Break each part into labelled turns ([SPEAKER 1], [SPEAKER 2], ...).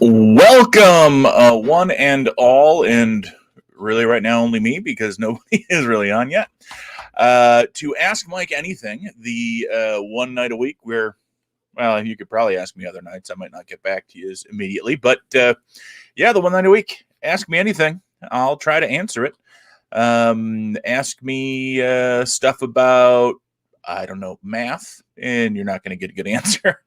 [SPEAKER 1] Welcome, one and all, and really right now only me because nobody is really on yet, to Ask Mike Anything, the one night a week where, well, you could probably ask me other nights. I might not get back to you immediately, but yeah, the one night a week. Ask me anything. I'll try to answer it. Ask me stuff about, I don't know, math, and you're not going to get a good answer.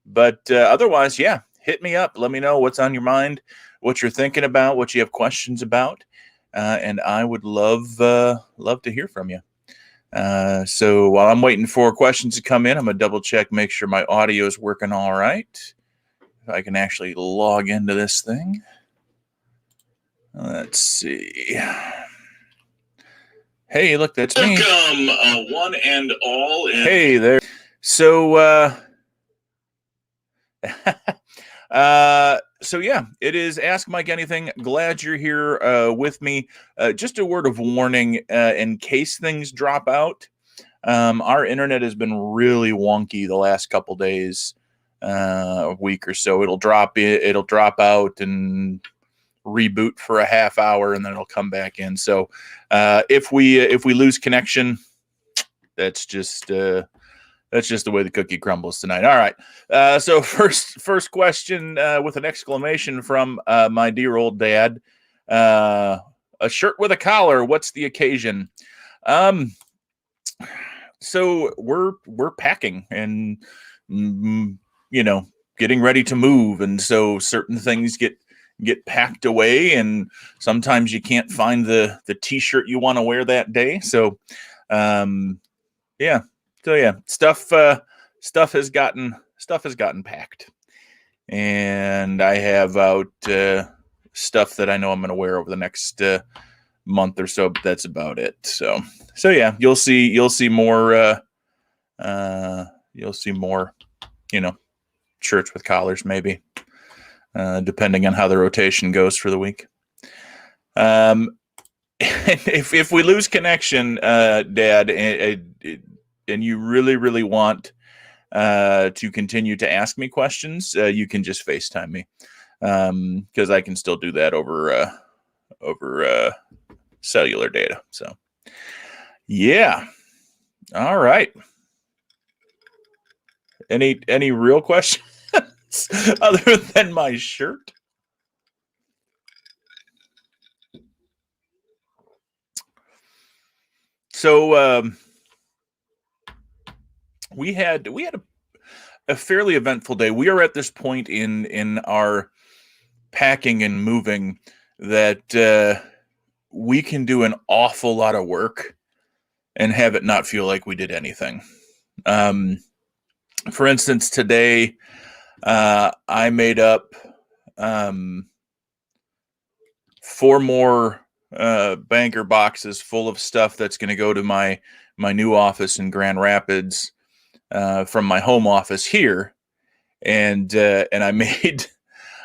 [SPEAKER 1] But otherwise, yeah, hit me up. Let me know what's on your mind, what you're thinking about, what you have questions about, and I would love to hear from you. So while I'm waiting for questions to come in, I'm gonna double check, make sure my audio is working all right. If I can actually log into this thing. Let's see. Hey, look, that's me.
[SPEAKER 2] Welcome, one and all.
[SPEAKER 1] Hey there. So, so yeah, it is Ask Mike Anything. Glad you're here with me. Just a word of warning in case things drop out. Our internet has been really wonky the last couple days, a week or so. It'll drop out and reboot for a half hour, and then it'll come back in. So if we lose connection, that's just the way the cookie crumbles tonight. All right. So first question with an exclamation from my dear old dad. A shirt with a collar. What's the occasion? So we're packing and getting ready to move, and so certain things get packed away, and sometimes you can't find the t-shirt you want to wear that day. So yeah. So yeah, stuff has gotten packed, and I have out stuff that I know I'm going to wear over the next month or so. But that's about it. So yeah, you'll see more. You'll see more. Shirts with collars, maybe, depending on how the rotation goes for the week. If we lose connection, Dad, and you really want to continue to ask me questions, you can just FaceTime me, because I can still do that over cellular data. So yeah, all right. Any real questions other than my shirt? So we had a fairly eventful day. We are at this point in our packing and moving that we can do an awful lot of work and have it not feel like we did anything. For instance, today I made up 4 more banker boxes full of stuff that's going to go to my new office in Grand Rapids from my home office here, and I made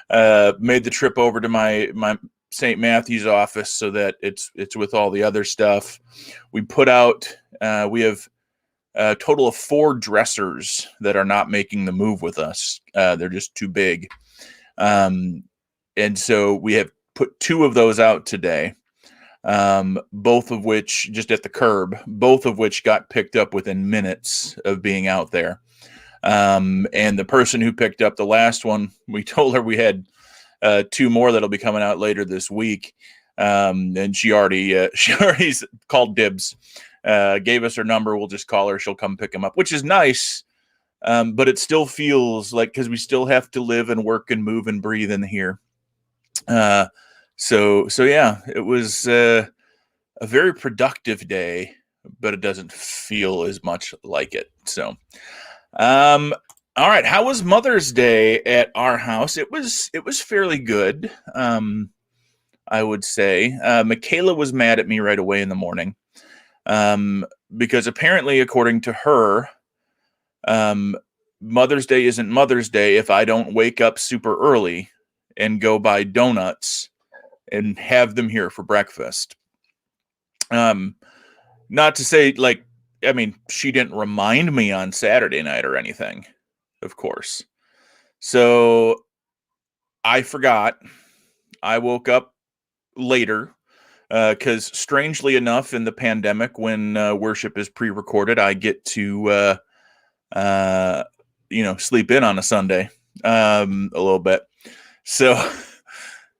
[SPEAKER 1] the trip over to my St. Matthew's office so that it's with all the other stuff. We put out we have a total of 4 dressers that are not making the move with us. They're just too big, and so we have put 2 of those out today. Both of which just at the curb, both of which got picked up within minutes of being out there. And the person who picked up the last one, we told her we had 2 more that'll be coming out later this week. And she already called dibs, gave us her number. We'll just call her. She'll come pick them up, which is nice. But it still feels like, because we still have to live and work and move and breathe in here. So yeah, it was a very productive day, but it doesn't feel as much like it. So, all right. How was Mother's Day at our house? It was fairly good. I would say, Michaela was mad at me right away in the morning. Because apparently, according to her, Mother's Day isn't Mother's Day if I don't wake up super early and go buy donuts and have them here for breakfast. Not to say, like, I mean, she didn't remind me on Saturday night or anything, of course. So I forgot. I woke up later because, strangely enough, in the pandemic, when worship is pre-recorded, I get to uh, sleep in on a Sunday a little bit. So,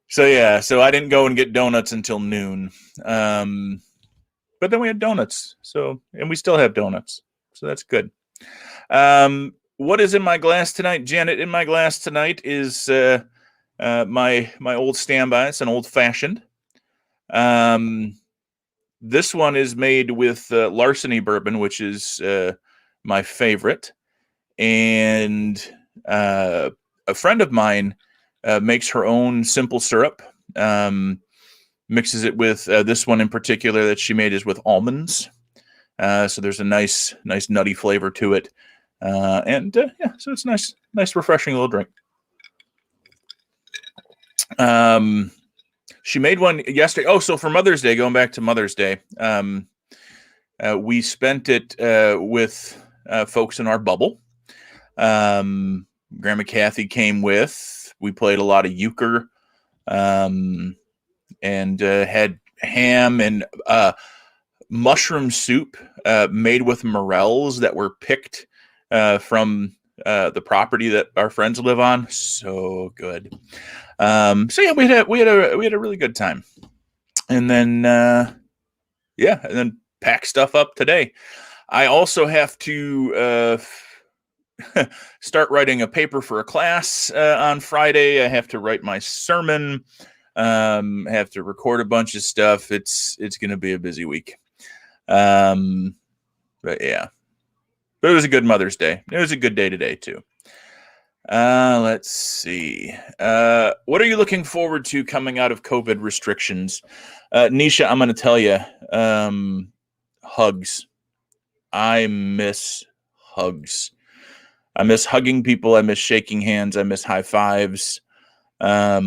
[SPEAKER 1] so I didn't go and get donuts until noon. But then we had donuts. And we still have donuts. So that's good. What is in my glass tonight, Janet? In my glass tonight is my old standby. It's an old fashioned. This one is made with Larceny bourbon, which is my favorite. And a friend of mine makes her own simple syrup. Mixes it with this one in particular that she made is with almonds. So there's a nice nutty flavor to it. So it's nice, refreshing little drink. She made one yesterday. Oh, so for Mother's Day, going back to Mother's Day, we spent it with folks in our bubble. Grandma Kathy came with. We played a lot of euchre, and had ham and mushroom soup made with morels that were picked from the property that our friends live on. So good. So yeah, we had a really good time, and then pack stuff up today. I also have to start writing a paper for a class on Friday. I have to write my sermon. Have to record a bunch of stuff. It's going to be a busy week. But yeah, but it was a good Mother's Day. It was a good day today too. Let's see. What are you looking forward to coming out of COVID restrictions? Nisha, I'm going to tell you, hugs. I miss hugs. I miss hugging people. I miss shaking hands. I miss high fives. I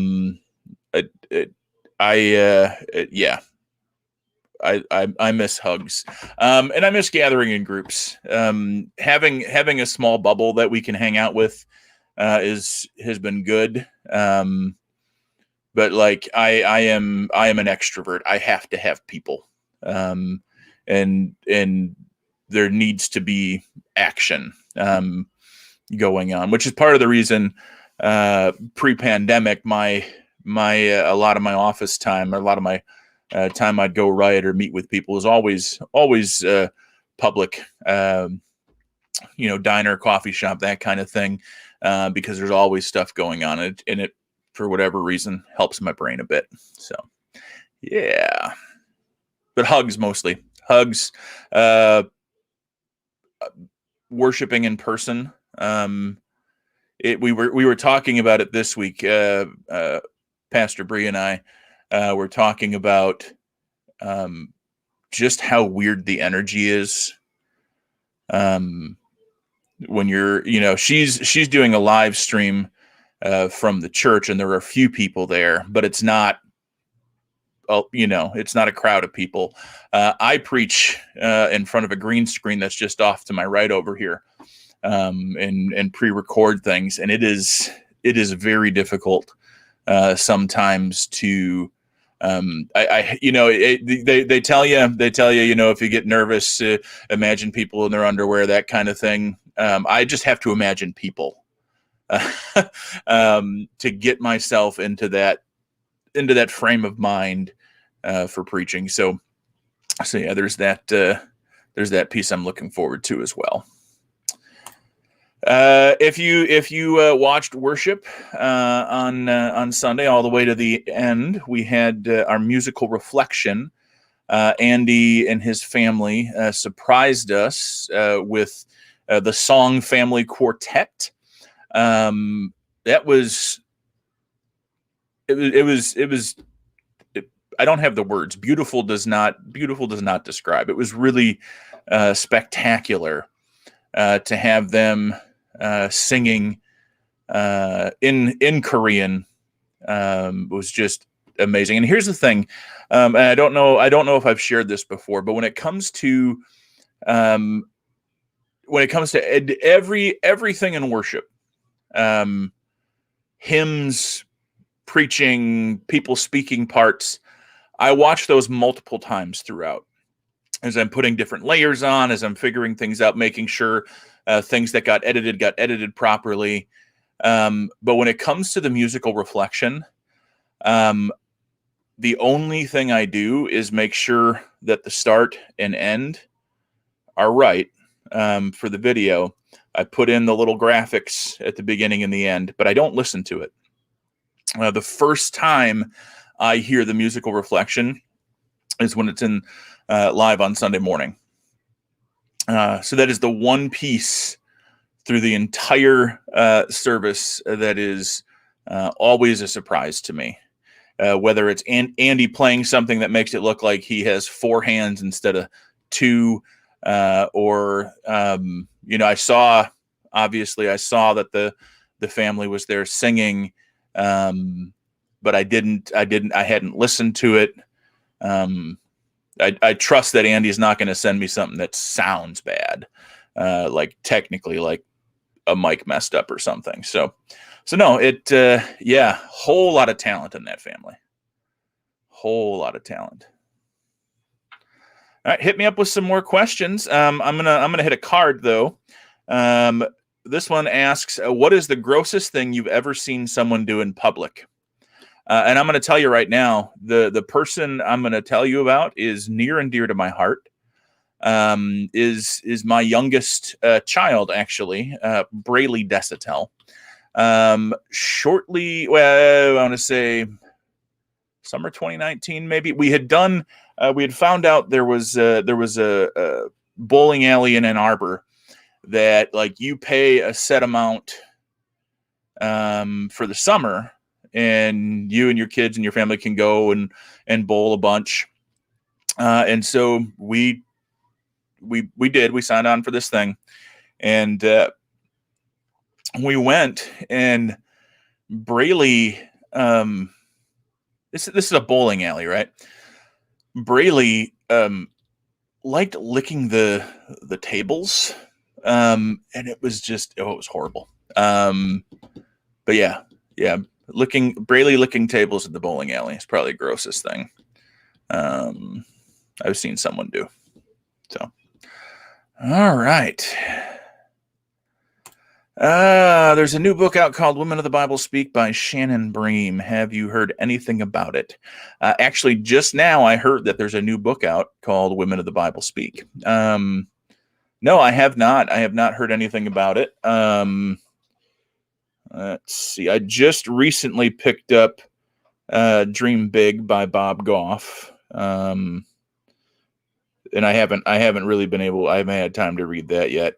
[SPEAKER 1] miss hugs. And I miss gathering in groups. Having a small bubble that we can hang out with has been good. But like I am an extrovert. I have to have people. And there needs to be action going on, which is part of the reason pre-pandemic my a lot of my office time, or a lot of my time I'd go write or meet with people is always public, diner, coffee shop, that kind of thing, because there's always stuff going on, and it for whatever reason helps my brain a bit. So yeah, but hugs, mostly hugs, worshiping in person. We were talking about it this week. Pastor Bree and I were talking about just how weird the energy is when you're, she's doing a live stream from the church, and there are a few people there, but it's not, it's not a crowd of people. I preach in front of a green screen that's just off to my right over here, and pre-record things, and it is very difficult sometimes to they tell you if you get nervous, imagine people in their underwear, that kind of thing. I just have to imagine people to get myself into that frame of mind for preaching. So yeah, there's that piece I'm looking forward to as well. If you watched worship on Sunday all the way to the end, we had our musical reflection. Andy and his family surprised us with the Song Family Quartet. That was I don't have the words. Beautiful does not describe. It was really spectacular to have them singing in Korean. Was just amazing. And here's the thing, and I don't know if I've shared this before, but when it comes to everything in worship, hymns, preaching, people speaking parts, I watch those multiple times throughout as I'm putting different layers on, as I'm figuring things out, making sure things that got edited properly. But when it comes to the musical reflection, the only thing I do is make sure that the start and end are right for the video. I put in the little graphics at the beginning and the end, but I don't listen to it. The first time I hear the musical reflection is when it's in live on Sunday morning. So that is the one piece through the entire service that is always a surprise to me. Whether it's Andy playing something that makes it look like he has 4 hands instead of 2, or I saw that the family was there singing, but I hadn't listened to it. I trust that Andy is not going to send me something that sounds bad, like technically like a mic messed up or something. So no, whole lot of talent in that family. Whole lot of talent. All right, hit me up with some more questions. I'm gonna hit a card though. This one asks, what is the grossest thing you've ever seen someone do in public? And I'm going to tell you right now, the person I'm going to tell you about is near and dear to my heart. Is my youngest child, actually, Braylee Desitel. Shortly, I want to say summer 2019, maybe, we had found out there was a bowling alley in Ann Arbor that, like, you pay a set amount for the summer, and you and your kids and your family can go and bowl a bunch. And so we signed on for this thing, and we went, and Braylee, this is a bowling alley, right? Braylee liked licking the tables, and it was just, it was horrible. But yeah. Braylee licking tables at the bowling alley is probably the grossest thing I've seen someone do. So, all right. There's a new book out called Women of the Bible Speak by Shannon Bream. Have you heard anything about it? Actually, just now I heard that there's a new book out called Women of the Bible Speak. No, I have not. I have not heard anything about it. Let's see. I just recently picked up Dream Big by Bob Goff. And I haven't really been able, I haven't had time to read that yet.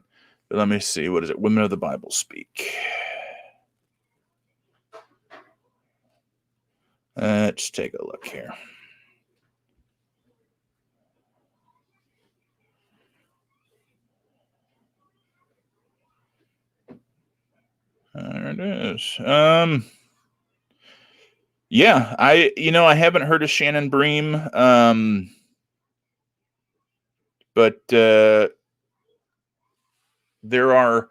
[SPEAKER 1] But let me see. What is it? Women of the Bible Speak. Let's take a look here. There it is. Yeah, I haven't heard of Shannon Bream, but there are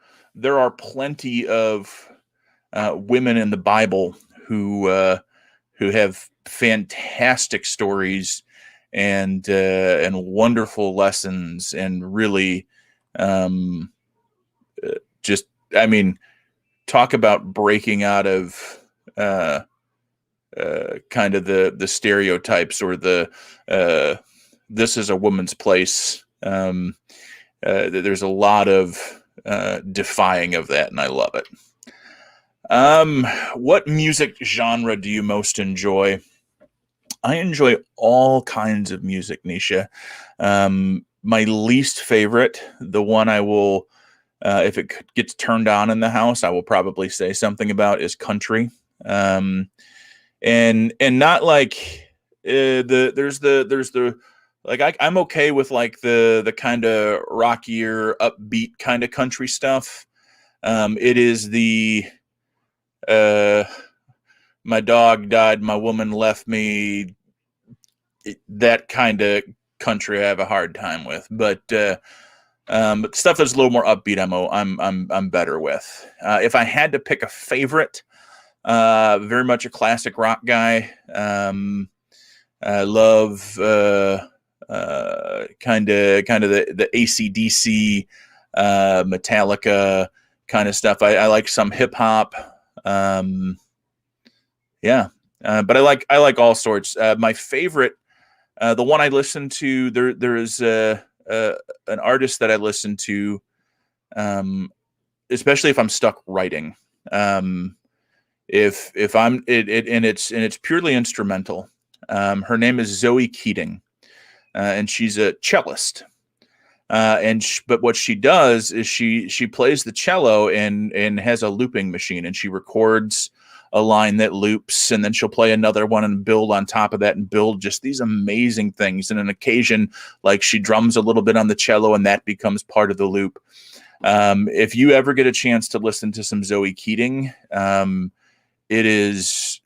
[SPEAKER 1] plenty of women in the Bible who have fantastic stories and wonderful lessons, and really just, I mean, talk about breaking out of kind of the stereotypes, or the this is a woman's place. There's a lot of defying of that, and I love it. What music genre do you most enjoy? I enjoy all kinds of music, Nisha. My least favorite, the one I will, if it gets turned on in the house, I will probably say something about, is country. And not like there's the like, I'm okay with like the kind of rockier, upbeat kind of country stuff. It is the my dog died, my woman left me, that kind of country I have a hard time with. But stuff that's a little more upbeat, I'm better with. If I had to pick a favorite, Very much a classic rock guy. I love kind of the AC/DC, Metallica kind of stuff. I like some hip hop. Yeah, but I like all sorts. My favorite, the one I listen to, there is an artist that I listen to, especially if I'm stuck writing. If I'm and it's purely instrumental. Her name is Zoe Keating, and she's a cellist. But what she does is she plays the cello and has a looping machine, and she records a line that loops, and then she'll play another one and build on top of that and build just these amazing things. And an occasion, like she drums a little bit on the cello, and that becomes part of the loop. If you ever get a chance to listen to some Zoe Keating, it is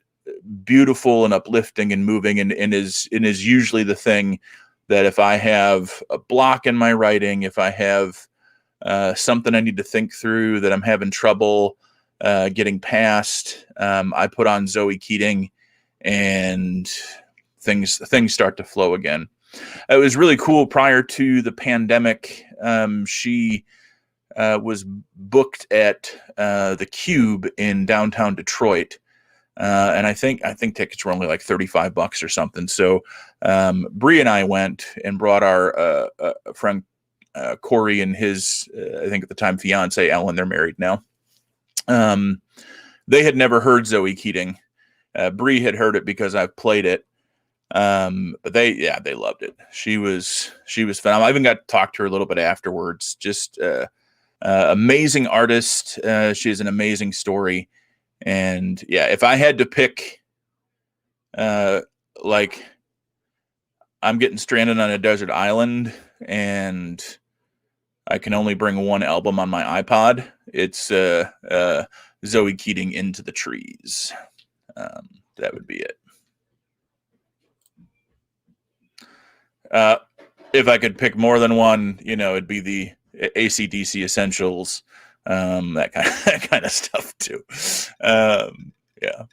[SPEAKER 1] beautiful and uplifting and moving, and is usually the thing that if I have a block in my writing, if I have something I need to think through that I'm having trouble getting past, I put on Zoe Keating, and things start to flow again. It was really cool. Prior to the pandemic, she was booked at the Cube in downtown Detroit. And I think tickets were only like $35 or something. So Bree and I went and brought our friend Corey and his, I think at the time, fiance Ellen. They're married now. They had never heard Zoe Keating. Bree had heard it because I've played it. But they loved it. She was phenomenal. I even got to talk to her a little bit afterwards. Just amazing artist. She has an amazing story. And yeah, if I had to pick, like I'm getting stranded on a desert island and I can only bring one album on my iPod, it's Zoe Keating, Into the Trees. That would be it. If I could pick more than one, it'd be the AC/DC Essentials, that kind of stuff too. Yeah.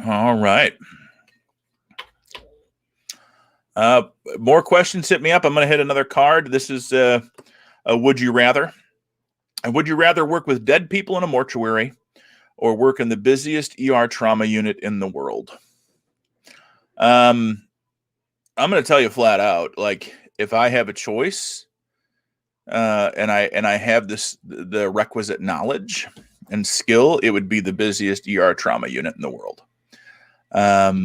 [SPEAKER 1] All right. More questions hit me up. I'm going to hit another card. This is a would you rather. Would you rather work with dead people in a mortuary or work in the busiest ER trauma unit in the world? I'm going to tell you flat out, like, if I have a choice, and I have the requisite knowledge and skill, it would be the busiest ER trauma unit in the world. At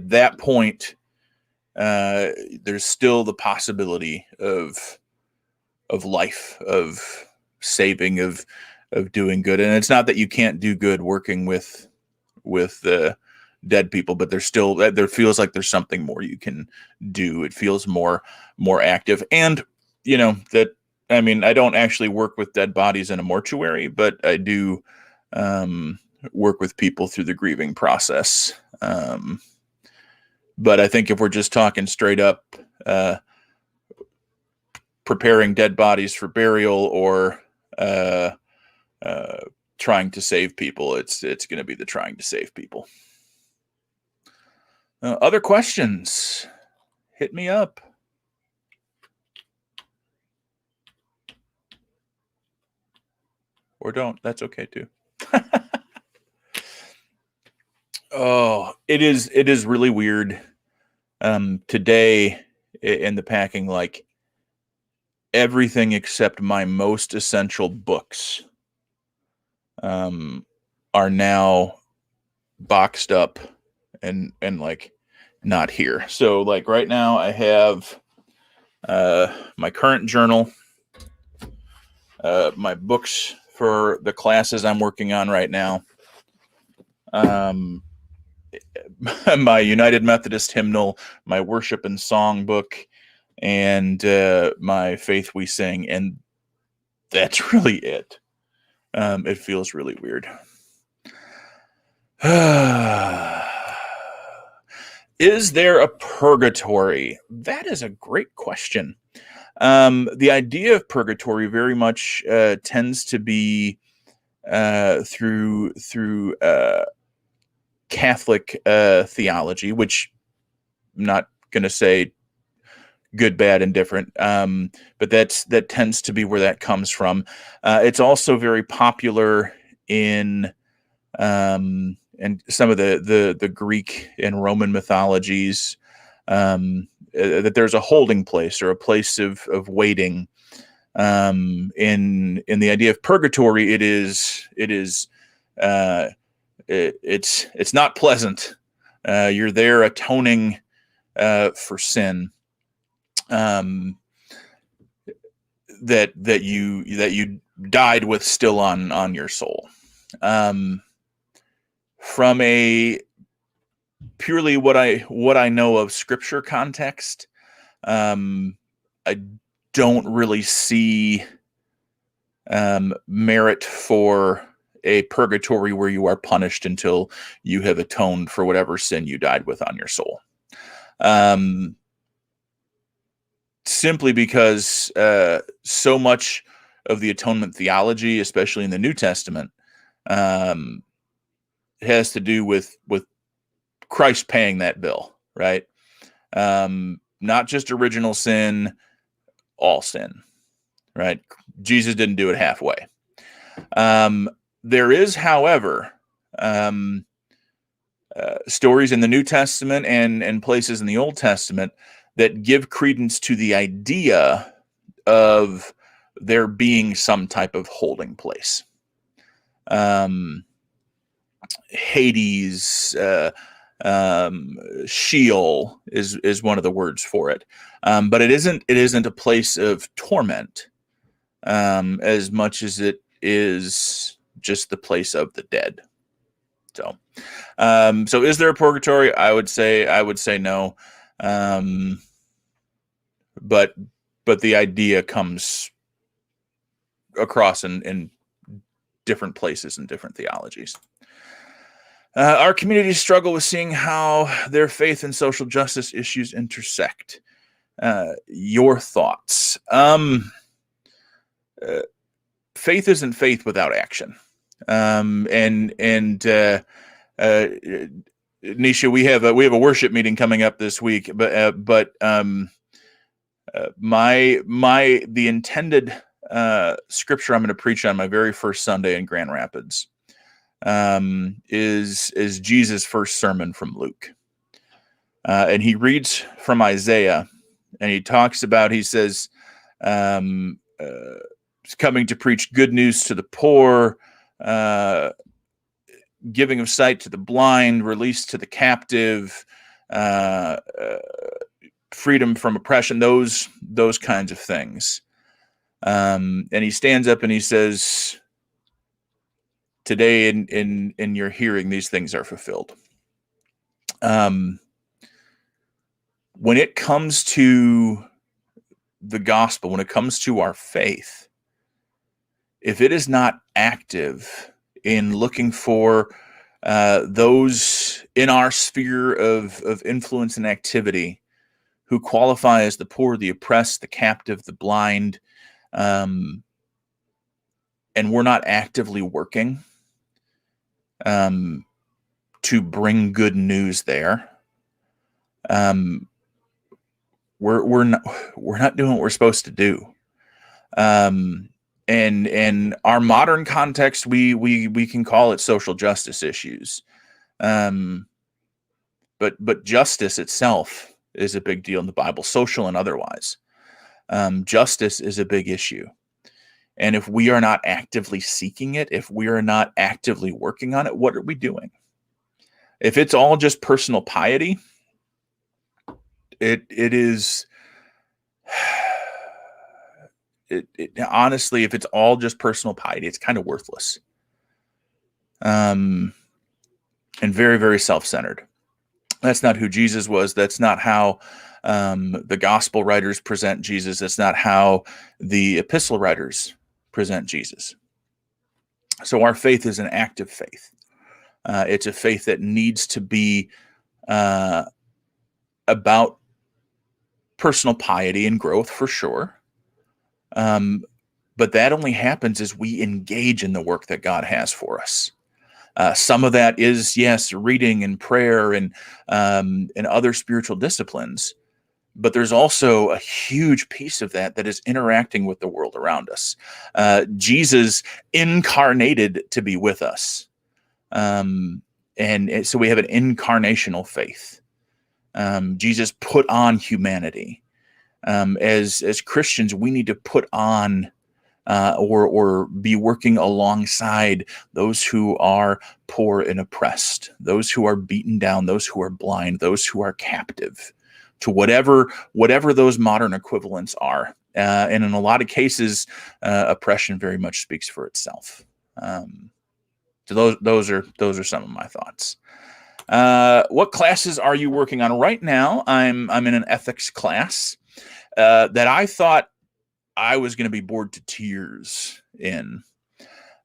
[SPEAKER 1] that point, there's still the possibility of life, of saving, of doing good. And it's not that you can't do good working with dead people, but there feels like there's something more you can do. It feels more active. And I don't actually work with dead bodies in a mortuary, but I do work with people through the grieving process. But I think if we're just talking straight up preparing dead bodies for burial or trying to save people, it's going to be the trying to save people. Other questions? Hit me up. Or don't. That's okay too. Oh, it is really weird. Today in the packing, like everything except my most essential books are now boxed up and like not here. So like right now I have my current journal, my books for the classes I'm working on right now, my United Methodist hymnal, my worship and song book, and my Faith We Sing, and that's really it. It feels really weird. Is there a purgatory? That is a great question. The idea of purgatory very much tends to be through Catholic theology, which I'm not going to say good, bad, and different, but that tends to be where that comes from. It's also very popular in and some of the Greek and Roman mythologies, that there's a holding place or a place of waiting. In the idea of purgatory, it's not pleasant. You're there atoning for sin that you died with still on your soul. From a purely what I know of Scripture context, I don't really see merit for a purgatory where you are punished until you have atoned for whatever sin you died with on your soul. Simply because so much of the atonement theology, especially in the New Testament, has to do with Christ paying that bill, right? Not just original sin, all sin, right? Jesus didn't do it halfway. There is, however, stories in the New Testament and places in the Old Testament that give credence to the idea of there being some type of holding place. Hades, Sheol is one of the words for it, but it isn't a place of torment as much as it is just the place of the dead. So is there a purgatory? I would say no. But the idea comes across in different places and different theologies. Our communities struggle with seeing how their faith and social justice issues intersect. Your thoughts? Faith isn't faith without action. Nisha, we have a worship meeting coming up this week, but the intended scripture I'm going to preach on my very first Sunday in Grand Rapids is Jesus' first sermon from Luke, and he reads from Isaiah, and he talks about, he says, he's coming to preach good news to the poor, giving of sight to the blind, release to the captive, freedom from oppression, those kinds of things. And he stands up and he says, today in your hearing, these things are fulfilled. When it comes to the gospel, when it comes to our faith, if it is not active in looking for those in our sphere of influence and activity who qualify as the poor, the oppressed, the captive, the blind, and we're not actively working to bring good news there, we're not doing what we're supposed to do. And our modern context, we can call it social justice issues. But justice itself is a big deal in the Bible, social and otherwise. Justice is a big issue. And if we are not actively seeking it, if we are not actively working on it, what are we doing? If it's all just personal piety, it is... honestly, if it's all just personal piety, it's kind of worthless, and very, very self-centered. That's not who Jesus was. That's not how the gospel writers present Jesus. That's not how the epistle writers present Jesus. So our faith is an active faith. It's a faith that needs to be about personal piety and growth, for sure. But that only happens as we engage in the work that God has for us. Some of that is, yes, reading and prayer and other spiritual disciplines. But there's also a huge piece of that is interacting with the world around us. Jesus incarnated to be with us. And so we have an incarnational faith. Jesus put on humanity. As Christians, we need to put on or be working alongside those who are poor and oppressed, those who are beaten down, those who are blind, those who are captive, to whatever those modern equivalents are. And in a lot of cases, oppression very much speaks for itself. So those are some of my thoughts. What classes are you working on right now? I'm in an ethics class that I thought I was going to be bored to tears in.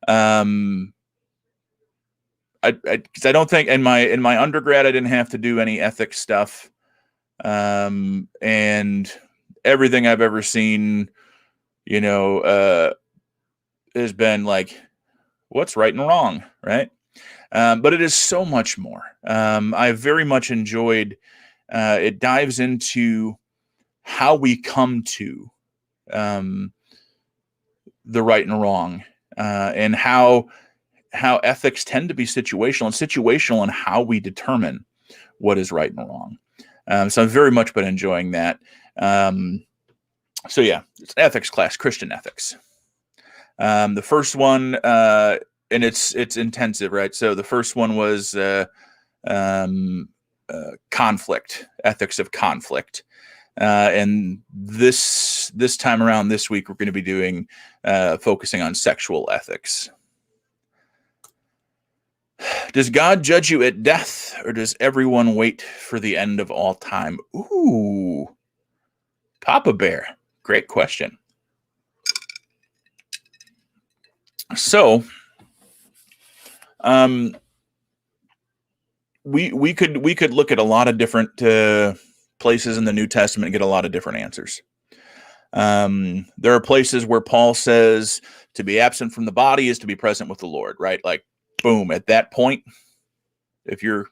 [SPEAKER 1] Because I don't think in my undergrad I didn't have to do any ethics stuff. And everything I've ever seen, has been like, what's right and wrong, right? But it is so much more. I very much enjoyed. It dives into how we come to the right and wrong, and how ethics tend to be situational in how we determine what is right and wrong. So I've very much been enjoying that. So yeah, it's an ethics class, Christian ethics. The first one, and it's intensive, right? So the first one was conflict, ethics of conflict. And this time around, this week, we're going to be doing focusing on sexual ethics. Does God judge you at death, or does everyone wait for the end of all time? Ooh, Papa Bear, great question. So, we could look at a lot of different places in the New Testament and get a lot of different answers. There are places where Paul says to be absent from the body is to be present with the Lord, right? Like, boom, at that point, if you've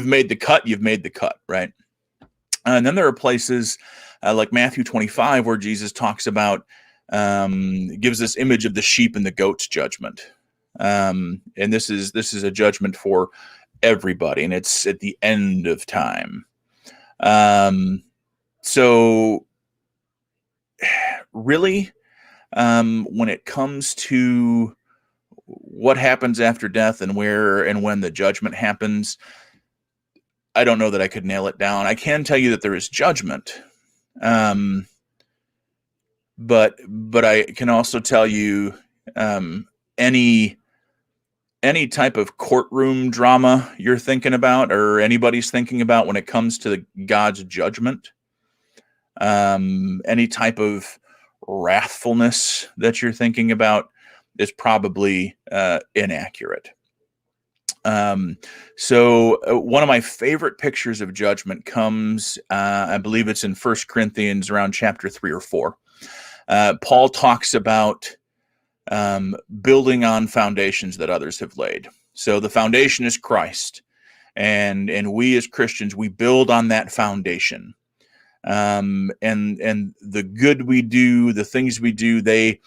[SPEAKER 1] made the cut, you've made the cut, right? And then there are places like Matthew 25 where Jesus talks about, gives this image of the sheep and the goat's judgment. And this is a judgment for everybody, and it's at the end of time. So really, when it comes to what happens after death and where and when the judgment happens, I don't know that I could nail it down. I can tell you that there is judgment. But I can also tell you, any type of courtroom drama you're thinking about, or anybody's thinking about when it comes to God's judgment, any type of wrathfulness that you're thinking about is probably inaccurate. So one of my favorite pictures of judgment comes, I believe it's in 1 Corinthians around chapter 3 or 4. Paul talks about building on foundations that others have laid. So the foundation is Christ, and we as Christians, we build on that foundation. And the good we do, the things we do, they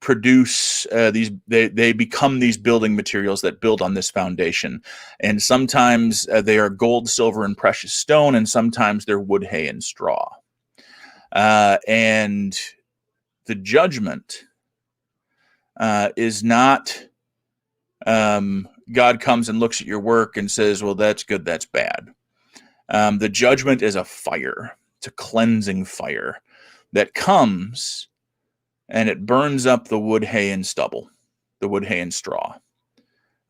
[SPEAKER 1] produce they become these building materials that build on this foundation. And sometimes they are gold, silver, and precious stone, and sometimes they're wood, hay, and straw. And the judgment is not God comes and looks at your work and says, well, that's good, that's bad. The judgment is a fire. It's a cleansing fire that comes and it burns up the wood, hay, and stubble, the wood, hay, and straw.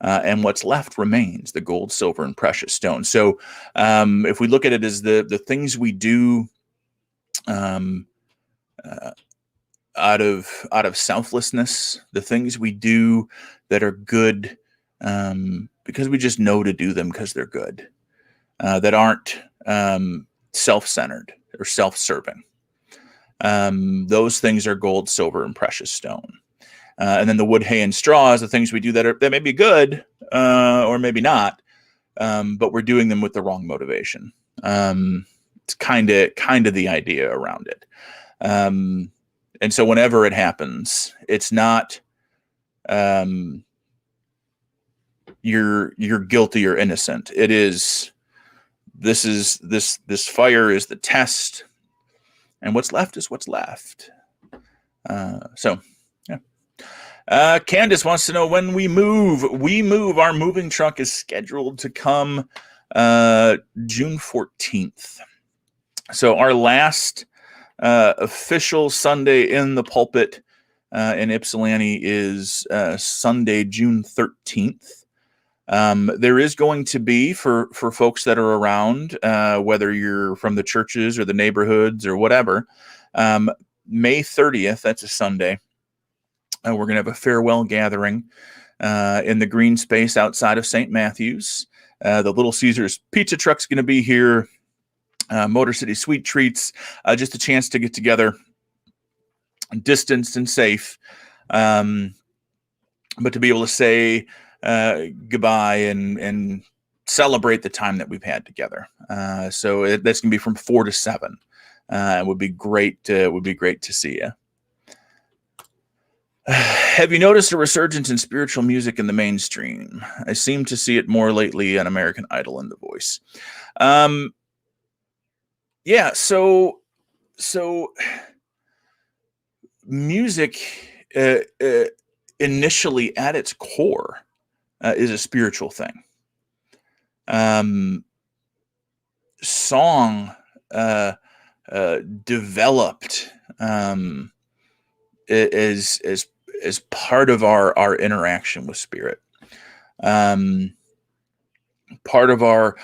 [SPEAKER 1] And what's left remains, the gold, silver, and precious stone. So if we look at it as the things we do out of selflessness, the things we do that are good because we just know to do them because they're good, that aren't self-centered or self-serving. Those things are gold, silver, and precious stone. And then the wood, hay, and straw is the things we do that may be good or maybe not, but we're doing them with the wrong motivation. It's kind of the idea around it. And so whenever it happens, it's not you're guilty or innocent. It is this fire is the test, and what's left is what's left. So yeah. Candace wants to know when we move. Our moving truck is scheduled to come June 14th. So our last official Sunday in the pulpit in Ypsilanti is Sunday, June 13th. There is going to be for folks that are around, whether you're from the churches or the neighborhoods or whatever, May 30th, that's a Sunday. We're going to have a farewell gathering in the green space outside of St. Matthew's. The Little Caesars pizza truck's going to be here. Motor City Sweet Treats, just a chance to get together, distanced and safe, but to be able to say goodbye and celebrate the time that we've had together. So that's going to be from 4 to 7. It would be great. Would be great to see you. Have you noticed a resurgence in spiritual music in the mainstream? I seem to see it more lately on American Idol and The Voice. Yeah, so music initially at its core is a spiritual thing. Song developed as part of our interaction with spirit. Part of our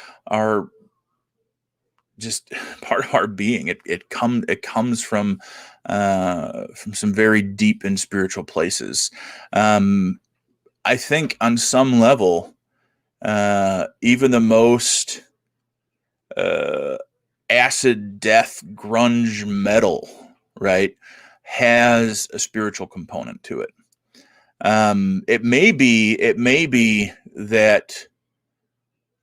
[SPEAKER 1] just part of our being. It comes from some very deep and spiritual places. I think on some level, even the most acid death grunge metal, right, has a spiritual component to it. It may be that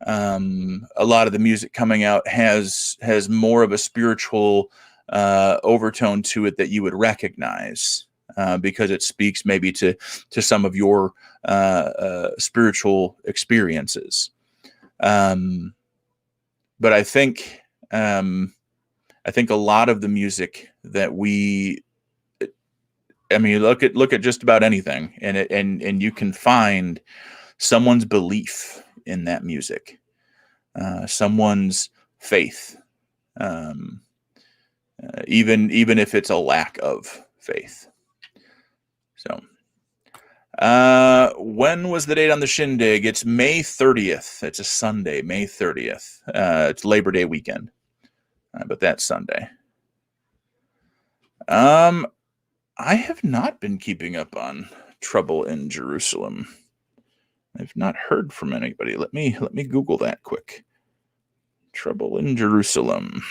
[SPEAKER 1] a lot of the music coming out has more of a spiritual overtone to it that you would recognize, because it speaks maybe to some of your spiritual experiences. But I think a lot of the music that look at just about anything, and you can find someone's belief in that music, someone's faith, even if it's a lack of faith. So, when was the date on the shindig? It's May 30th. It's a Sunday, May 30th. It's Labor Day weekend, but that's Sunday. I have not been keeping up on trouble in Jerusalem. I've not heard from anybody. Let me Google that quick. Trouble in Jerusalem.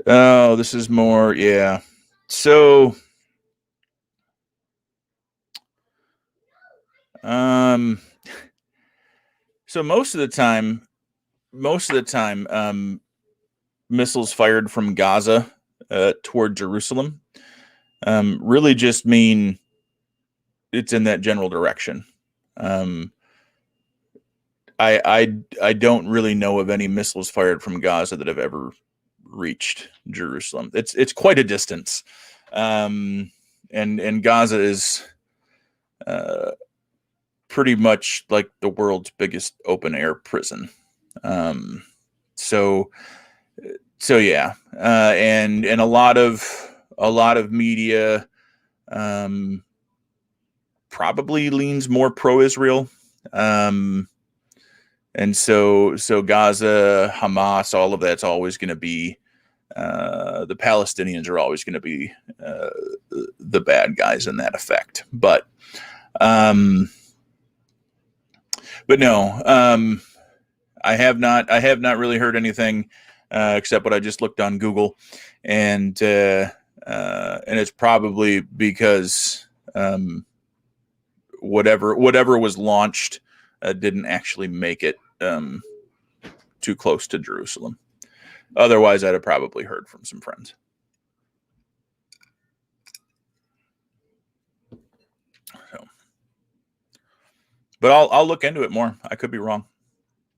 [SPEAKER 1] Oh, this is more, yeah. So, so most of the time, missiles fired from Gaza toward Jerusalem really just mean it's in that general direction. I don't really know of any missiles fired from Gaza that have ever reached Jerusalem. It's quite a distance, and Gaza is pretty much like the world's biggest open air prison. So yeah, and a lot of media probably leans more pro-Israel, and so Gaza, Hamas, all of that's always going to be the Palestinians are always going to be the bad guys in that effect. But But no, I have not really heard anything except what I just looked on Google, and it's probably because whatever was launched didn't actually make it too close to Jerusalem. Otherwise, I'd have probably heard from some friends. So, but I'll look into it more. I could be wrong,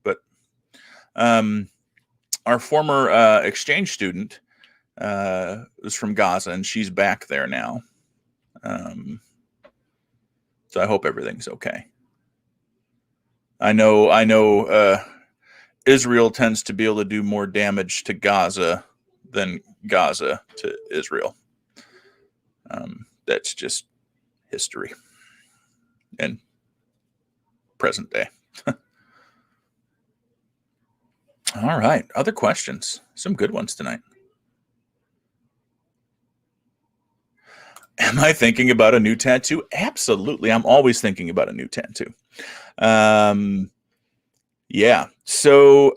[SPEAKER 1] but our former exchange student was from Gaza, and she's back there now. So I hope everything's okay. I know Israel tends to be able to do more damage to Gaza than Gaza to Israel. That's just history and present day. All right. Other questions? Some good ones tonight. Am I thinking about a new tattoo? Absolutely. I'm always thinking about a new tattoo. Yeah. So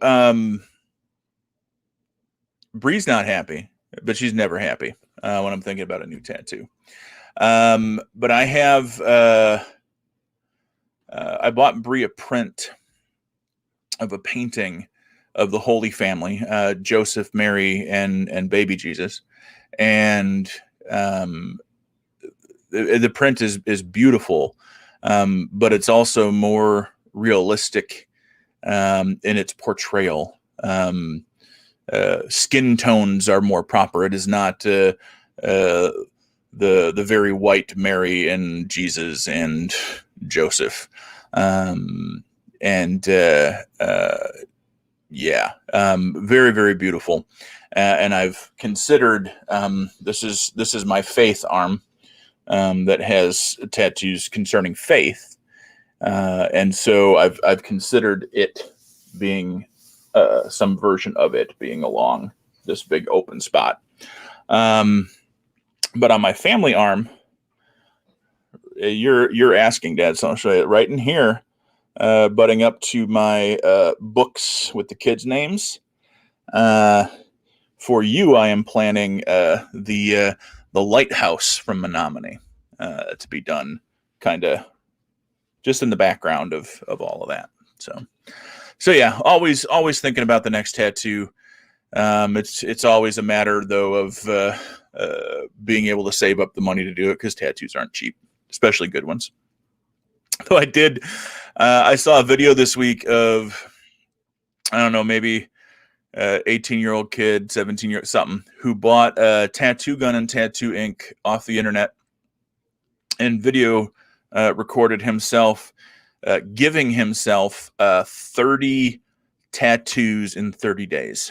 [SPEAKER 1] Bree's not happy, but she's never happy when I'm thinking about a new tattoo. But I have I bought Bree a print of a painting of the Holy Family, Joseph, Mary, and baby Jesus, and the print is beautiful, but it's also more realistic in its portrayal. Skin tones are more proper. It is not the very white Mary and Jesus and Joseph, very, very beautiful. And I've considered this is my faith arm that has tattoos concerning faith, and so I've considered it being some version of it being along this big open spot. But on my family arm, you're asking, Dad, so I'll show you it right in here, butting up to my books with the kids' names. For you, I am planning the lighthouse from Menominee to be done, kind of just in the background of all of that. So yeah, always thinking about the next tattoo. It's always a matter though of being able to save up the money to do it, because tattoos aren't cheap, especially good ones. Though I saw a video this week of, I don't know, maybe 18-year-old kid, 17-year something, who bought a tattoo gun and tattoo ink off the internet and video recorded himself giving himself 30 tattoos in 30 days.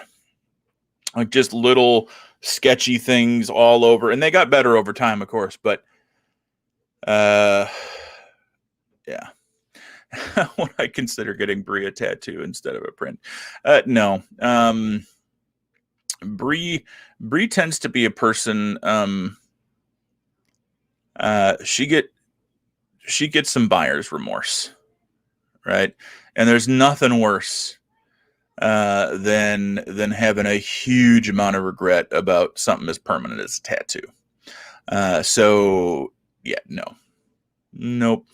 [SPEAKER 1] Like just little sketchy things all over. And they got better over time, of course. But yeah. Would I consider getting Bree a tattoo instead of a print? No. Bree tends to be a person. She gets some buyer's remorse, right? And there's nothing worse than having a huge amount of regret about something as permanent as a tattoo. So yeah, nope.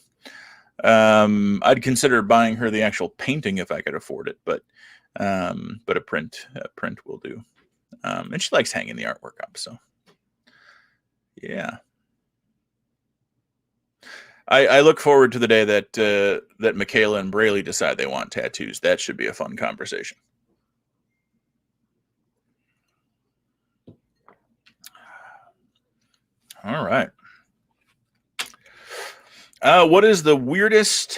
[SPEAKER 1] I'd consider buying her the actual painting if I could afford it, but a print will do. And she likes hanging the artwork up, so yeah. I look forward to the day that Michaela and Braley decide they want tattoos. That should be a fun conversation. All right. What is the weirdest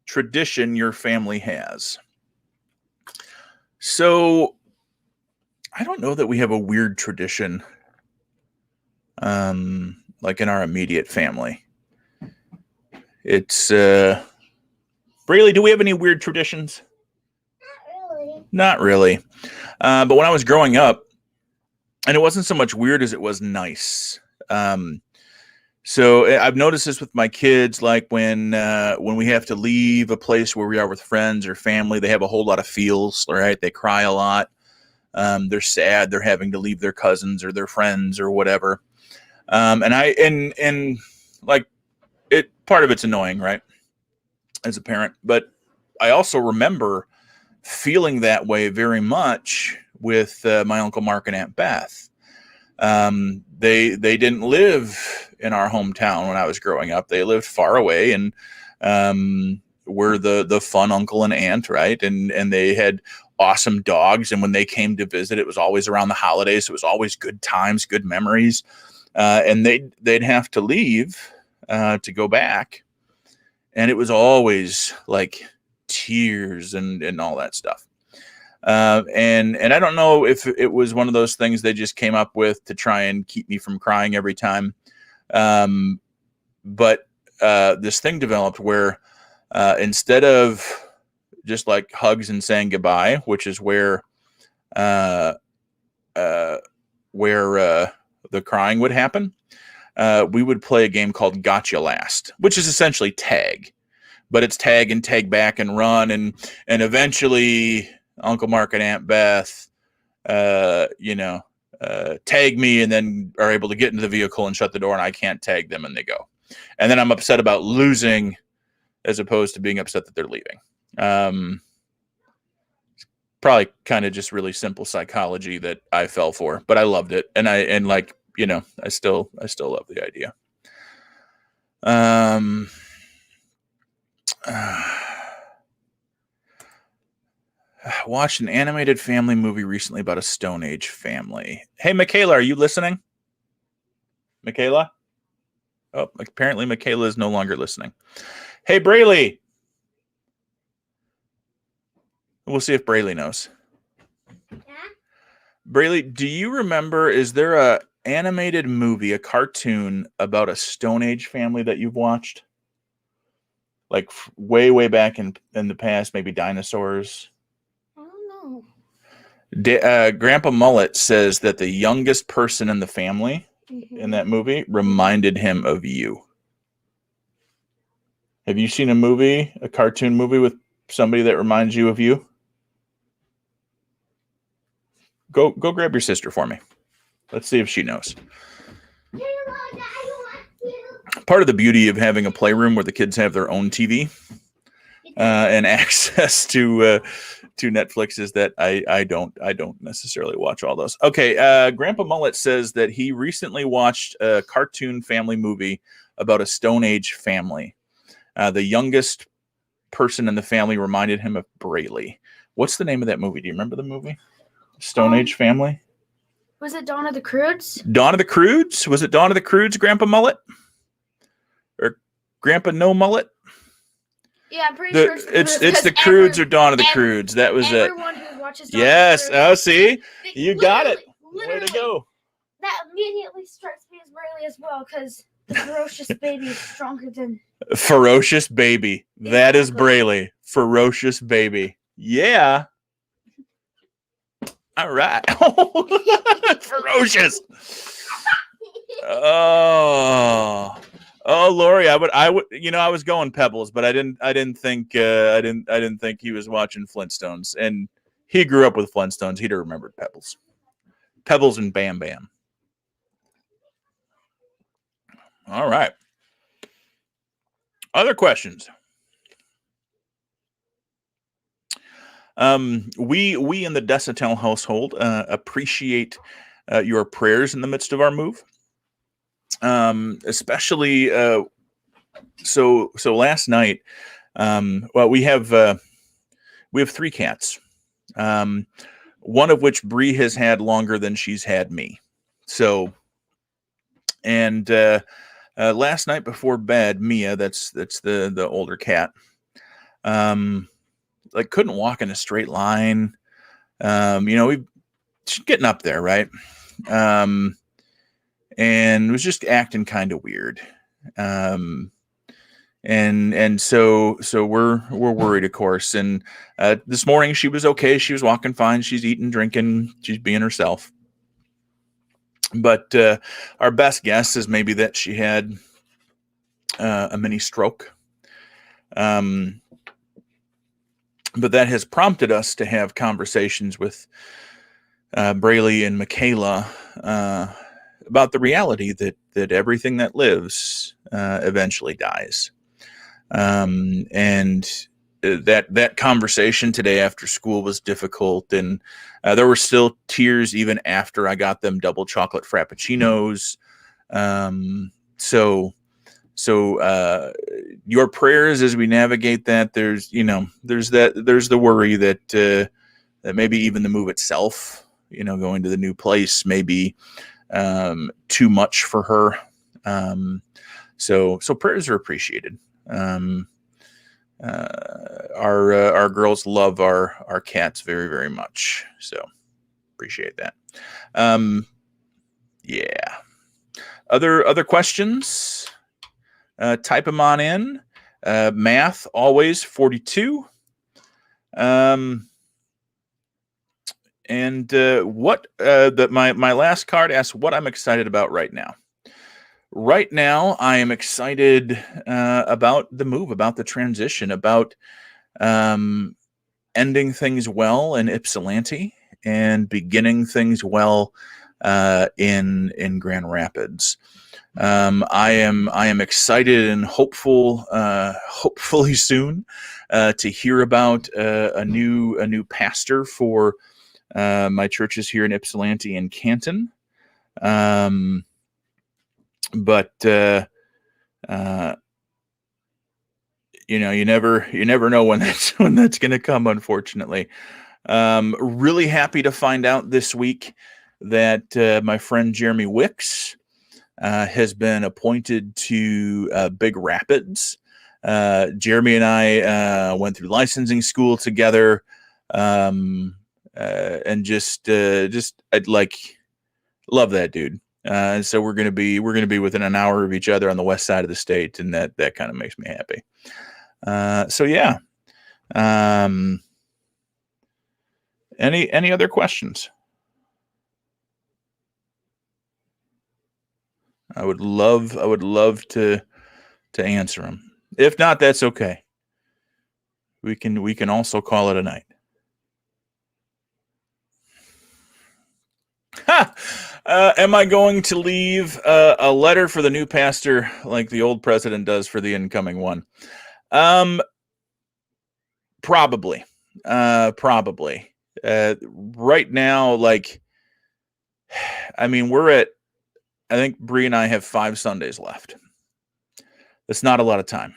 [SPEAKER 1] tradition your family has? So, I don't know that we have a weird tradition, like in our immediate family. It's Braley, do we have any weird traditions? Not really. But when I was growing up, and it wasn't so much weird as it was nice. So I've noticed this with my kids, like when we have to leave a place where we are with friends or family, they have a whole lot of feels, right? They cry a lot. They're sad. They're having to leave their cousins or their friends or whatever. And like part of it's annoying, right? As a parent, but I also remember feeling that way very much with my Uncle Mark and Aunt Beth. They didn't live in our hometown when I was growing up. They lived far away, and were the fun uncle and aunt, right? And they had awesome dogs. And when they came to visit, it was always around the holidays. So it was always good times, good memories. And they'd have to leave to go back, and it was always like tears and all that stuff. And I don't know if it was one of those things they just came up with to try and keep me from crying every time. But this thing developed where instead of just like hugs and saying goodbye, which is where the crying would happen, we would play a game called Gotcha Last, which is essentially tag, but it's tag and tag back and run. And eventually Uncle Mark and Aunt Beth, tag me and then are able to get into the vehicle and shut the door, and I can't tag them, and they go. And then I'm upset about losing as opposed to being upset that they're leaving. Probably kind of just really simple psychology that I fell for, but I loved it. And I still love the idea. Watched an animated family movie recently about a Stone Age family. Hey, Michaela, are you listening? Michaela? Oh, apparently Michaela is no longer listening. Hey, Braylee. We'll see if Braylee knows. Yeah? Braylee, do you remember, is there a animated movie, a cartoon about a Stone Age family that you've watched? Like way, way back in the past, maybe dinosaurs? Grandpa Mullet says that the youngest person in the family in that movie reminded him of you. Have you seen a cartoon movie with somebody that reminds you of you? Go grab your sister for me. Let's see if she knows. Part of the beauty of having a playroom where the kids have their own TV and access to Netflix is that I don't necessarily watch all those. Okay, Grandpa Mullet says that he recently watched a cartoon family movie about a Stone Age family. The youngest person in the family reminded him of Braylee. What's the name of that movie? Do you remember the movie? Stone Age family?
[SPEAKER 3] Was it Dawn of the Croods?
[SPEAKER 1] Dawn of the Croods? Was it Dawn of the Croods, Grandpa Mullet? Or Grandpa No Mullet?
[SPEAKER 3] Yeah, I'm pretty sure
[SPEAKER 1] it's the Croods or Dawn of the Croods. That was it.
[SPEAKER 3] Everyone who watches Dawn
[SPEAKER 1] yes.
[SPEAKER 3] of the Croods,
[SPEAKER 1] Oh, see? You got it. Way to go.
[SPEAKER 3] That immediately strikes me as Braylee as well, because the ferocious baby is stronger than...
[SPEAKER 1] Ferocious baby. Exactly. That is Braylee. Ferocious baby. Yeah. All right. Ferocious. Oh, Lori, I would. I was going Pebbles, but I didn't think he was watching Flintstones, and he grew up with Flintstones. He'd have remembered Pebbles and Bam Bam. All right. Other questions? We in the Desatel household appreciate your prayers in the midst of our move. Especially so last night, we have 3 cats. One of which Bree has had longer than she's had me. So, and last night before bed, Mia, that's the older cat, like couldn't walk in a straight line. She's getting up there, right? And was just acting kind of weird. And so we're worried, of course. And this morning she was okay. She was walking fine. She's eating, drinking. She's being herself. But our best guess is maybe that she had a mini stroke. But that has prompted us to have conversations with Braley and Michaela about the reality that everything that lives eventually dies. And that conversation today after school was difficult, and there were still tears even after I got them double chocolate frappuccinos. So your prayers as we navigate that. There's the worry that maybe even the move itself, going to the new place may be too much for her. So prayers are appreciated. Our girls love our cats very, very much. So appreciate that. Yeah. Other questions? Type them on in. Math always 42. And what my last card asks what I'm excited about right now. Right now, I am excited about the move, about the transition, about ending things well in Ypsilanti and beginning things well in Grand Rapids. I am excited and hopeful, hopefully soon, to hear about a new pastor for my churches here in Ypsilanti and Canton. But you never know when that's going to come, unfortunately. Really happy to find out this week that my friend Jeremy Wicks has been appointed to Big Rapids. Jeremy and I went through licensing school together, and just I'd love that dude. So we're gonna be within an hour of each other on the west side of the state, and that kind of makes me happy. So yeah. Any other questions? I would love to answer them. If not, that's okay. We can also call it a night. Am I going to leave a letter for the new pastor like the old president does for the incoming one? Probably. Right now, we're at, I think Bree and I have 5 Sundays left. That's not a lot of time.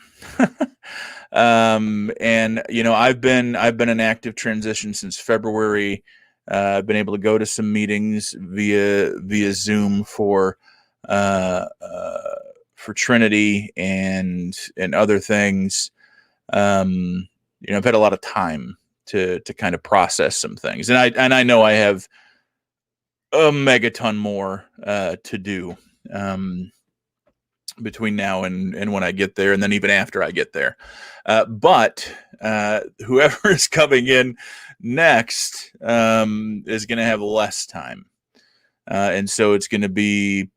[SPEAKER 1] And I've been in active transition since February. I've been able to go to some meetings via Zoom for Trinity and other things. I've had a lot of time to kind of process some things, and I know I have a megaton more to do between now and when I get there, and then even after I get there. But whoever is coming in next is going to have less time, and so it's going to be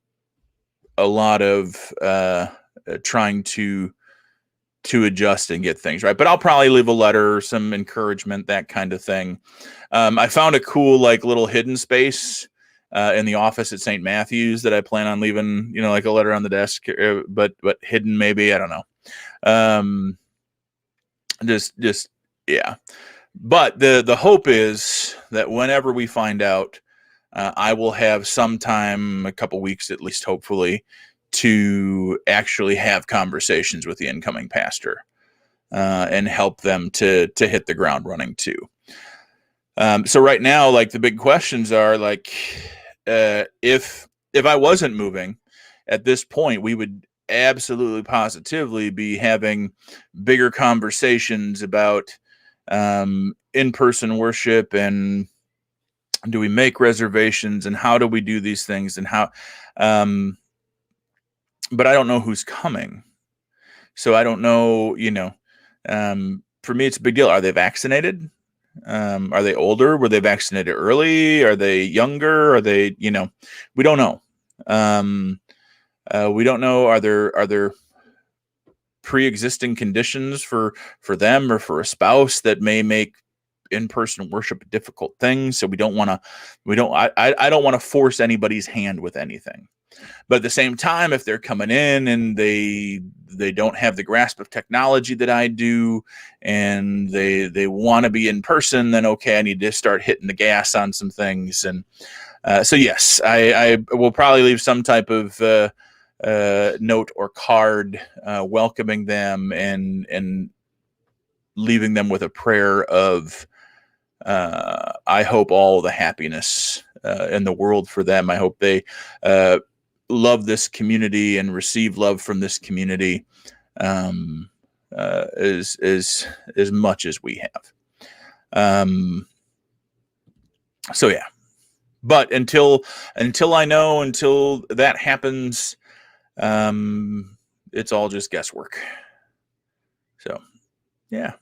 [SPEAKER 1] a lot of trying to adjust and get things right. But I'll probably leave a letter, some encouragement, that kind of thing. I found a cool little hidden space in the office at St. Matthew's that I plan on leaving, like a letter on the desk, but hidden maybe, I don't know. Just yeah. But the hope is that whenever we find out, I will have some time, a couple weeks at least, hopefully, to actually have conversations with the incoming pastor and help them to hit the ground running too. So right now, the big questions are if I wasn't moving at this point, we would absolutely positively be having bigger conversations about in-person worship, and do we make reservations, and how do we do these things, and how but I don't know who's coming, so I don't know. For me, it's a big deal. Are they vaccinated? Are they older? Were they vaccinated early? Are they younger? Are they, we don't know. We don't know. Are there pre-existing conditions for them or for a spouse that may make in-person worship a difficult thing. So I don't want to force anybody's hand with anything. But at the same time, if they're coming in and they don't have the grasp of technology that I do, and they want to be in person, then okay, I need to start hitting the gas on some things. And so yes, I will probably leave some type of note or card welcoming them and leaving them with a prayer of I hope all the happiness in the world for them. I hope they love this community and receive love from this community as much as we have. So yeah, but until that happens, it's all just guesswork. So yeah.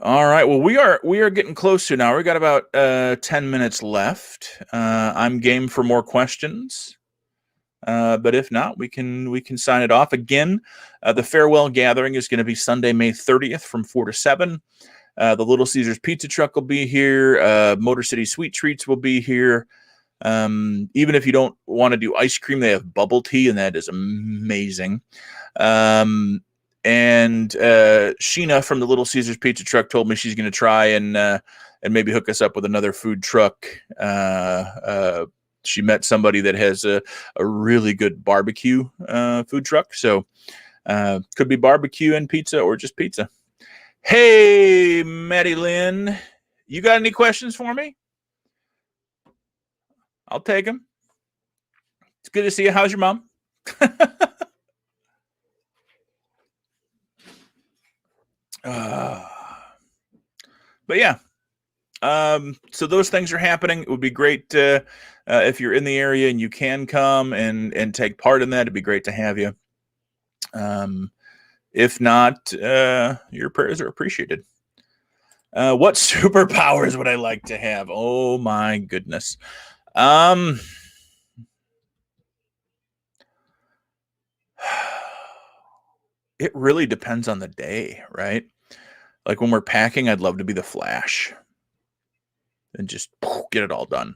[SPEAKER 1] All right. Well, we are getting close to now. We got about 10 minutes left. I'm game for more questions, but if not, we can sign it off. Again, the farewell gathering is going to be Sunday, May 30th, from 4 to 7. The Little Caesars Pizza Truck will be here. Motor City Sweet Treats will be here. Even if you don't want to do ice cream, they have bubble tea, and that is amazing. And Sheena from the Little Caesars Pizza Truck told me she's going to try and maybe hook us up with another food truck. She met somebody that has a really good barbecue food truck. So could be barbecue and pizza or just pizza. Hey, Maddie Lynn, you got any questions for me? I'll take them. It's good to see you. How's your mom? But yeah, so those things are happening. It would be great if you're in the area and you can come and take part in that. It'd be great to have you. If not, your prayers are appreciated. What superpowers would I like to have? Oh my goodness. It really depends on the day, right? Like when we're packing, I'd love to be the Flash and just get it all done.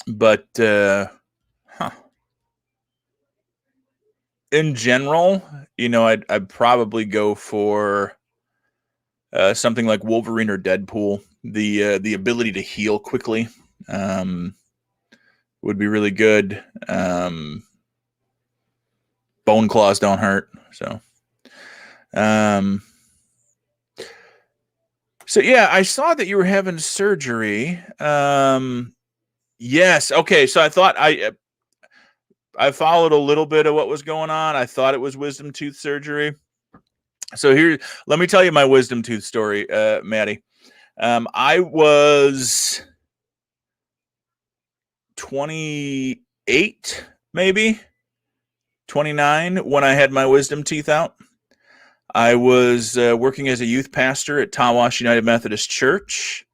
[SPEAKER 1] But in general, I'd probably go for something like Wolverine or Deadpool. The ability to heal quickly would be really good. Bone claws don't hurt, so. So yeah, I saw that you were having surgery. Yes. Okay. So I thought I followed a little bit of what was going on. I thought it was wisdom tooth surgery. So here, let me tell you my wisdom tooth story, Maddie. I was 28, maybe 29 when I had my wisdom teeth out. I was working as a youth pastor at Tawash United Methodist Church.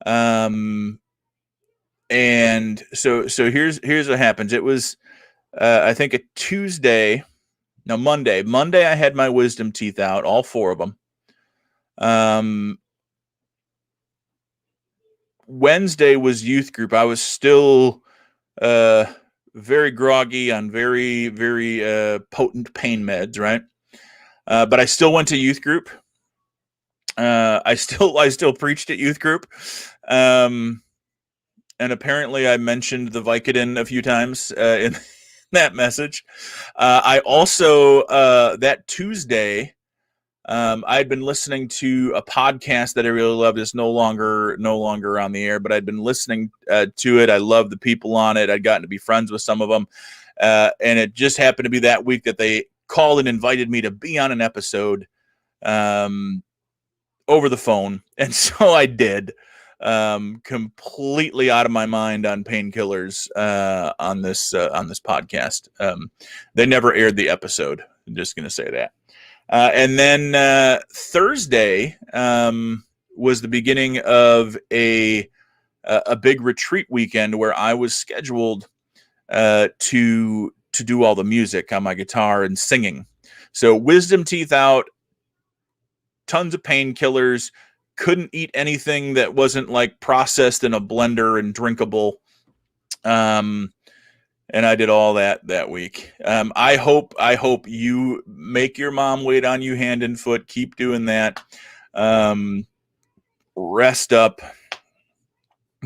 [SPEAKER 1] And so here's what happens. It was, I think Monday I had my wisdom teeth out, all 4 of them. Wednesday was youth group. I was still, very groggy on very, very, potent pain meds. Right. But I still went to youth group. I still preached at youth group. And apparently I mentioned the Vicodin a few times in that message. I also, that Tuesday, I had been listening to a podcast that I really loved. It's no longer on the air, but I'd been listening to it. I love the people on it. I'd gotten to be friends with some of them. And it just happened to be that week that they called and invited me to be on an episode over the phone. And so I did, completely out of my mind on painkillers on this podcast. They never aired the episode. I'm just going to say that. And then Thursday was the beginning of a big retreat weekend where I was scheduled to to do all the music on my guitar and singing. So wisdom teeth out, tons of painkillers, couldn't eat anything that wasn't like processed in a blender and drinkable. And I did all that week. I hope you make your mom wait on you hand and foot. Keep doing that. Rest up.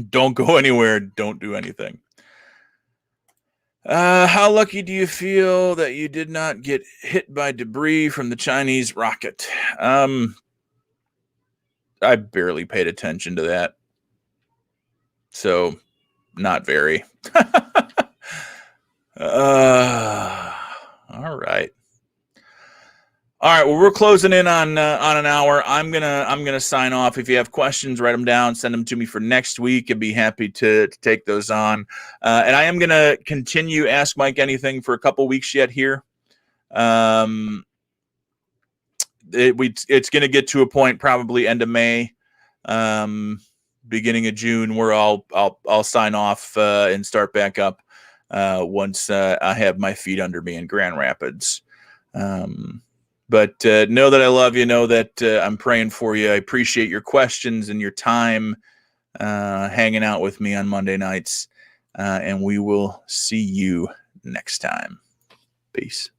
[SPEAKER 1] Don't go anywhere. Don't do anything. How lucky do you feel that you did not get hit by debris from the Chinese rocket? I barely paid attention to that. So, not very. All right. All right. Well, we're closing in on an hour. I'm gonna sign off. If you have questions, write them down. Send them to me for next week. I'd be happy to take those on. And I am gonna continue Ask Mike Anything for a couple weeks yet here. It's gonna get to a point probably end of May, beginning of June, where I'll sign off and start back up once I have my feet under me in Grand Rapids. But know that I love you. Know that I'm praying for you. I appreciate your questions and your time hanging out with me on Monday nights. And we will see you next time. Peace.